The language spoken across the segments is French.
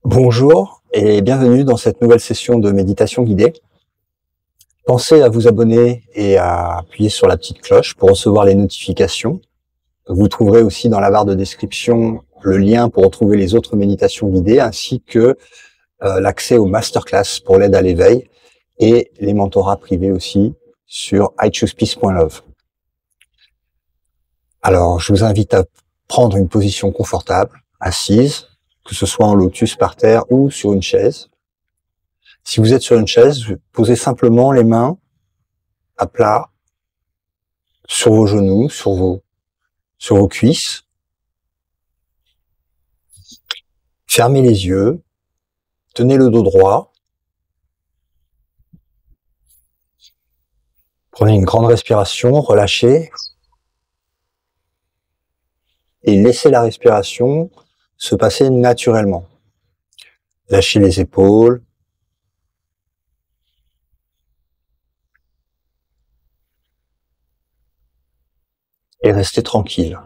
Bonjour et bienvenue dans cette nouvelle session de méditation guidée. Pensez à vous abonner et à appuyer sur la petite cloche pour recevoir les notifications. Vous trouverez aussi dans la barre de description le lien pour retrouver les autres méditations guidées ainsi que l'accès aux masterclass pour l'aide à l'éveil et les mentorats privés aussi sur ichoosepeace.love. Alors, je vous invite à prendre une position confortable, assise, que ce soit en lotus par terre ou sur une chaise. Si vous êtes sur une chaise, posez simplement les mains à plat sur vos genoux, sur vos cuisses. Fermez les yeux, tenez le dos droit. Prenez une grande respiration, relâchez et laissez la respiration se passer naturellement. Lâchez les épaules. Et restez tranquille.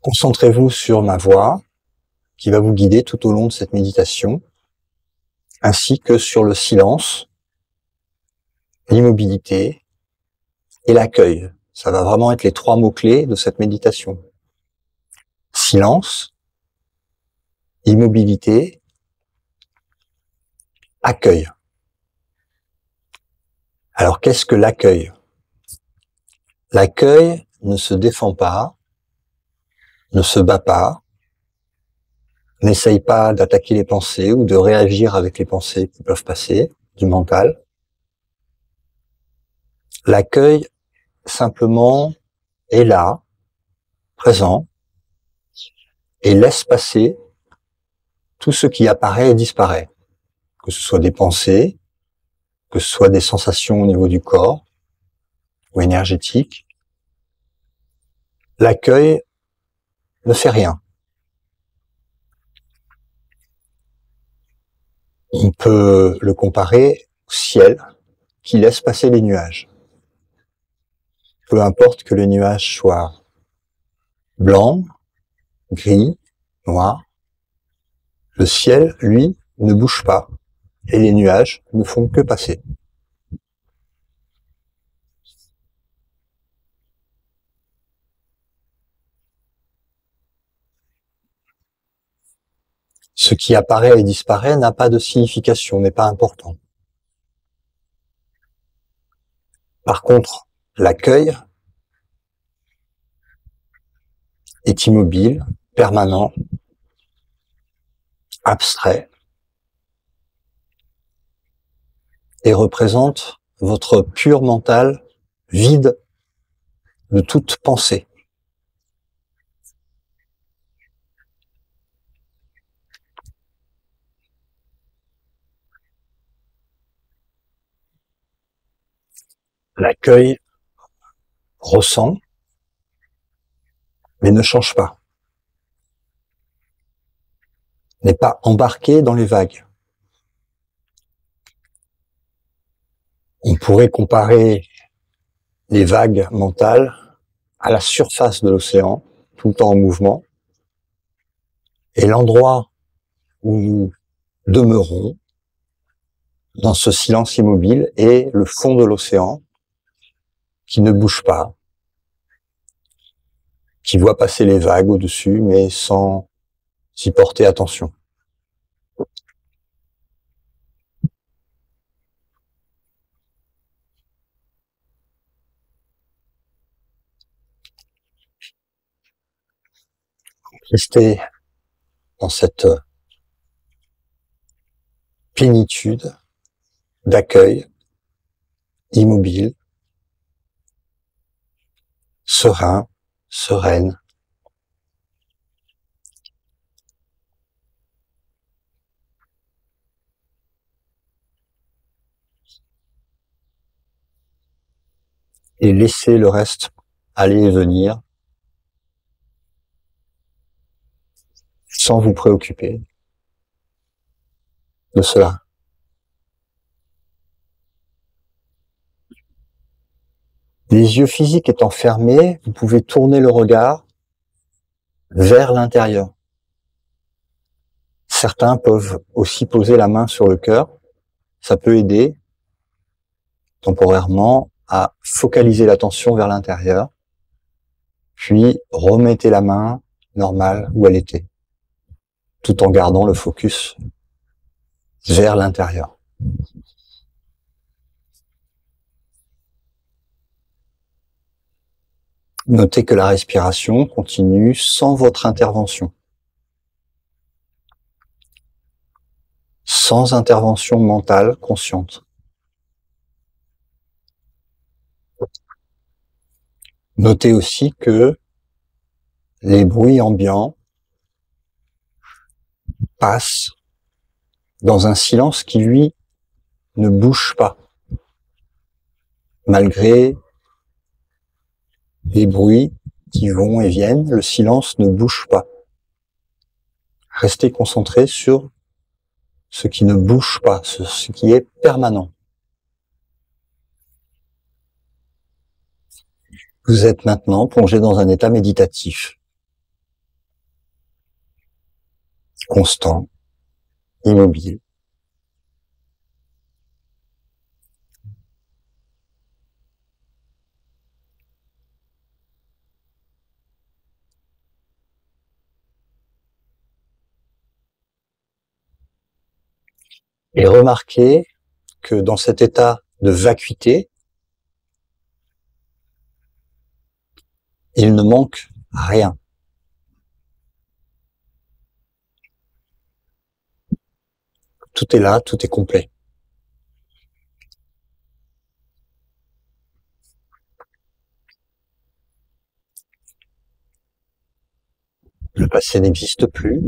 Concentrez-vous sur ma voix qui va vous guider tout au long de cette méditation, ainsi que sur le silence, l'immobilité et l'accueil. Ça va vraiment être les 3 mots-clés de cette méditation. Silence, immobilité, accueil. Alors, qu'est-ce que l'accueil? L'accueil ne se défend pas, ne se bat pas, n'essaye pas d'attaquer les pensées ou de réagir avec les pensées qui peuvent passer du mental. L'accueil, simplement, est là, présent, et laisse passer tout ce qui apparaît et disparaît. Que ce soit des pensées, que ce soit des sensations au niveau du corps ou énergétiques. L'accueil ne fait rien. On peut le comparer au ciel qui laisse passer les nuages. Peu importe que les nuages soient blancs, gris, noirs, le ciel, lui, ne bouge pas et les nuages ne font que passer. Ce qui apparaît et disparaît n'a pas de signification, n'est pas important. Par contre, l'accueil est immobile, permanent, abstrait, et représente votre pur mental vide de toute pensée. L'accueil ressent, mais ne change pas. N'est pas embarqué dans les vagues. On pourrait comparer les vagues mentales à la surface de l'océan, tout le temps en mouvement, et l'endroit où nous demeurons dans ce silence immobile est le fond de l'océan qui ne bouge pas, qui voit passer les vagues au-dessus, mais sans y porter attention. Restez dans cette plénitude d'accueil, immobile, serein, sereine. Et laissez le reste aller et venir sans vous préoccuper de cela. Les yeux physiques étant fermés, vous pouvez tourner le regard vers l'intérieur. Certains peuvent aussi poser la main sur le cœur. Ça peut aider temporairement à focaliser l'attention vers l'intérieur. Puis remettez la main normale où elle était, tout en gardant le focus vers l'intérieur. Notez que la respiration continue sans votre intervention. Sans intervention mentale consciente. Notez aussi que les bruits ambiants passent dans un silence qui, lui, ne bouge pas. Malgré les bruits qui vont et viennent, le silence ne bouge pas. Restez concentré sur ce qui ne bouge pas, ce qui est permanent. Vous êtes maintenant plongé dans un état méditatif, constant, immobile. Et remarquez que dans cet état de vacuité, il ne manque rien. Tout est là, tout est complet. Le passé n'existe plus.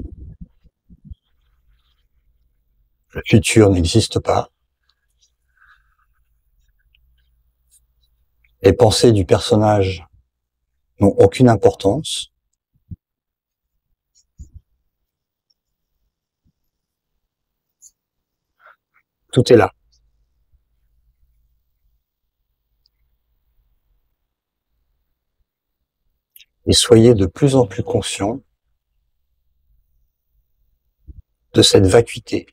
Le futur n'existe pas. Les pensées du personnage n'ont aucune importance. Tout est là. Et soyez de plus en plus conscient de cette vacuité.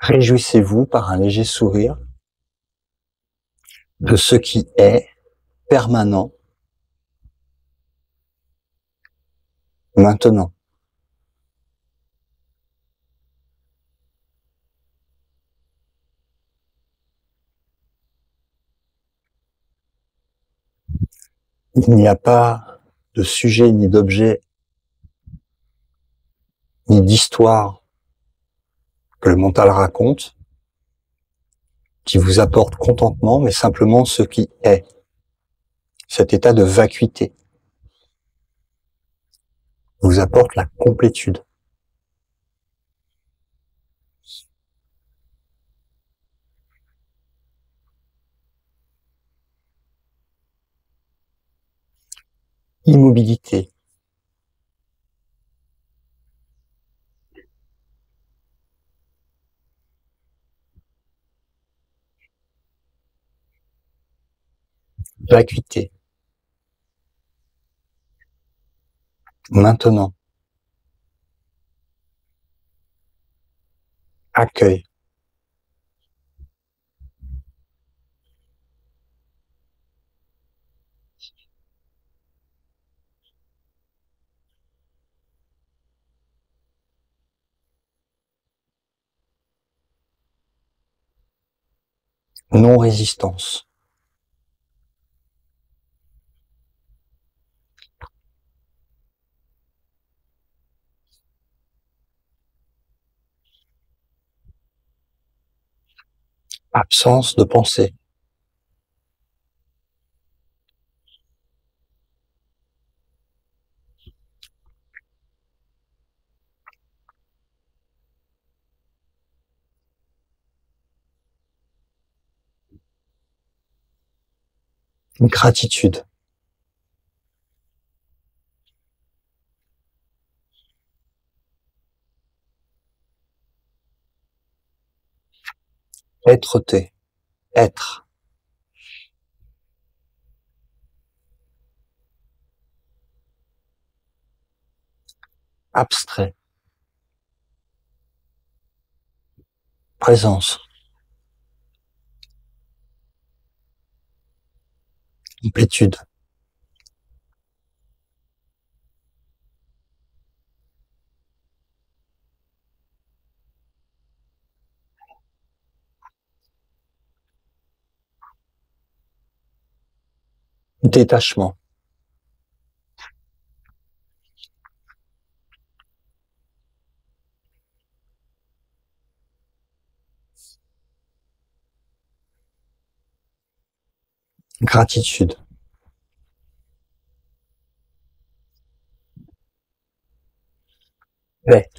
Réjouissez-vous par un léger sourire de ce qui est permanent maintenant. Il n'y a pas de sujet, ni d'objet, ni d'histoire que le mental raconte qui vous apporte contentement, mais simplement ce qui est. Cet état de vacuité vous apporte la complétude. Immobilité. Vacuité. Maintenant. Accueil. Non-résistance. Absence de pensée. Gratitude. Être-té. Être. Abstrait. Présence. Complétude. Détachement. Gratitude. Paix.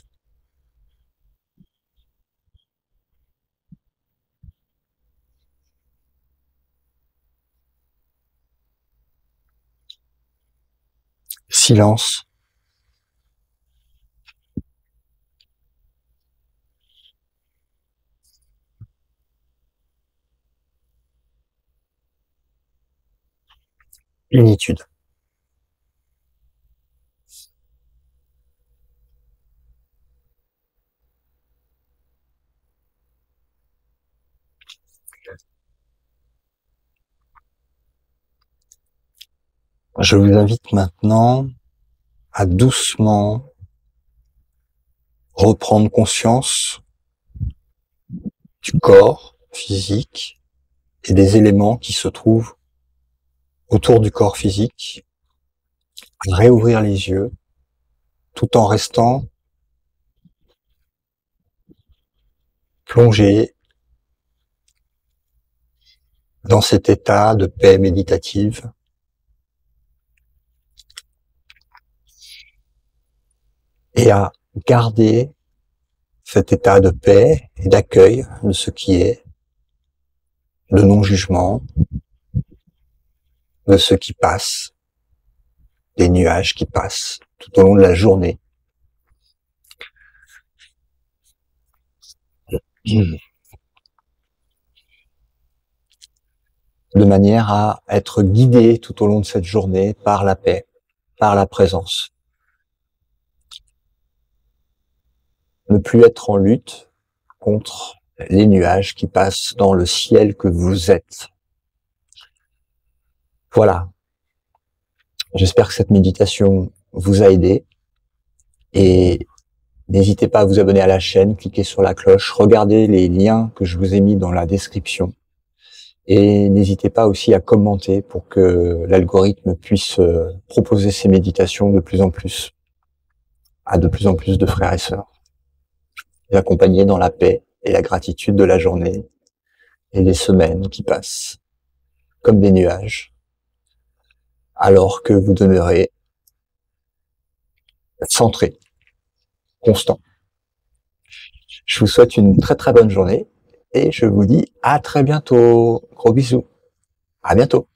Silence. Unitude. Je vous invite maintenant à doucement reprendre conscience du corps physique et des éléments qui se trouvent autour du corps physique, à réouvrir les yeux tout en restant plongé dans cet état de paix méditative. Et à garder cet état de paix et d'accueil de ce qui est, de non-jugement, de ce qui passe, des nuages qui passent tout au long de la journée. De manière à être guidé tout au long de cette journée par la paix, par la présence. Ne plus être en lutte contre les nuages qui passent dans le ciel que vous êtes. Voilà. J'espère que cette méditation vous a aidé et n'hésitez pas à vous abonner à la chaîne, cliquez sur la cloche, regardez les liens que je vous ai mis dans la description et n'hésitez pas aussi à commenter pour que l'algorithme puisse proposer ces méditations de plus en plus à de plus en plus de frères et sœurs. Et accompagner dans la paix et la gratitude de la journée et des semaines qui passent comme des nuages, alors que vous demeurez centré, constant. Je vous souhaite une très très bonne journée et je vous dis à très bientôt. Gros bisous. À bientôt.